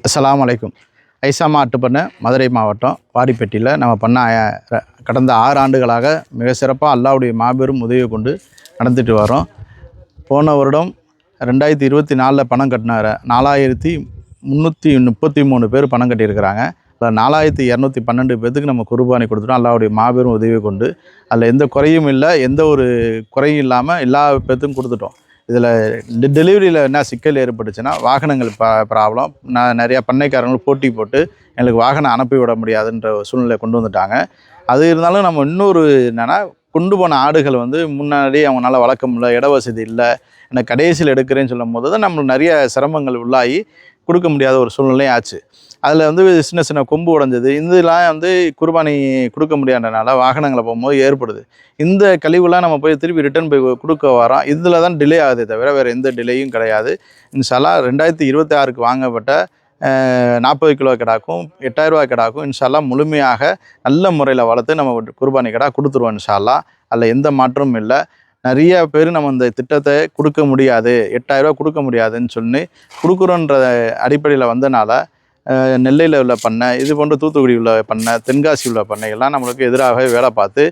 அஸ்ஸலாமு அலைக்கும். ஐசாமா அட்டுப்பண்ணை மதுரை மாவட்டம் வாடிப்பட்டியில் நம்ம பண்ண கடந்த 6 ஆண்டுகளாக மிக சிறப்பாக அல்லாஹ்வுடைய மாபெரும் உதவியை கொண்டு நடந்துட்டு வரோம். போன வருடம் 2024 பணம் கட்டினார் 4333 பேர் பணம் கட்டியிருக்கிறாங்க. அதில் 4212 பேர்த்துக்கு நம்ம குர்பானி கொடுத்துட்டோம். அல்லாஹ்வுடைய மாபெரும் உதவியை கொண்டு அதில் எந்த குறையும் இல்லை, எந்த ஒரு குறையும் இல்லாமல் எல்லா பேர்த்துக்கும் கொடுத்துட்டோம். இதில் டெலிவரியில் என்ன சிக்கல் ஏற்பட்டுச்சுன்னா வாகனங்கள் ப்ராப்ளம். நிறையா பண்ணைக்காரங்கள் போட்டி போட்டு எங்களுக்கு வாகனம் அனுப்பி விட முடியாதுன்ற சூழ்நிலை கொண்டு வந்துட்டாங்க. அது இருந்தாலும் நம்ம இன்னொரு என்னென்னா, கொண்டு போன ஆடுகள் முன்னாடி அவங்களால வளர்க்க முடியல, இட வசதி இல்லை, எனக்கு கடைசியில் எடுக்கிறேன்னு சொல்லும் போது தான் நம்மளுக்கு நிறைய சிரமங்கள் உள்ளாகி கொடுக்க முடியாத ஒரு சூழ்நிலை ஆச்சு. அதில் சின்ன சின்ன கொம்பு உடைஞ்சது, இதெல்லாம் குர்பானி கொடுக்க முடியாதனால வாகனங்களை போகும்போது ஏற்படுது. இந்த கழிவுலாம் நம்ம போய் திருப்பி ரிட்டர்ன் போய் கொடுக்க வரோம். இதில் தான் டிலே ஆகுதே தவிர வேறு எந்த டிலேயும் கிடையாது. இன்ஷா அல்லாஹ் 2026க்கு வாங்கப்பட்ட 40 கிலோ கிடாக்கும் 8000 ரூபா கிடாக்கும் இன்ஷா அல்லாஹ் முழுமையாக நல்ல முறையில் வளர்த்து நம்ம குர்பானி கிடா கொடுத்துருவோம் இன்ஷா அல்லாஹ். அதில் எந்த மாற்றமும் இல்லை. நிறைய பேர் நம்ம இந்த திட்டத்தை கொடுக்க முடியாது, 8000 ரூபா கொடுக்க முடியாதுன்னு சொல்லி கொடுக்குறோன்ற அடிப்படையில் வந்தனால நெல்லையில் உள்ள பண்ணை, இது போன்ற தூத்துக்குடி உள்ள பண்ணை, தென்காசி உள்ள பண்ணைகள்லாம் நம்மளுக்கு எதிராக வேலை பார்த்து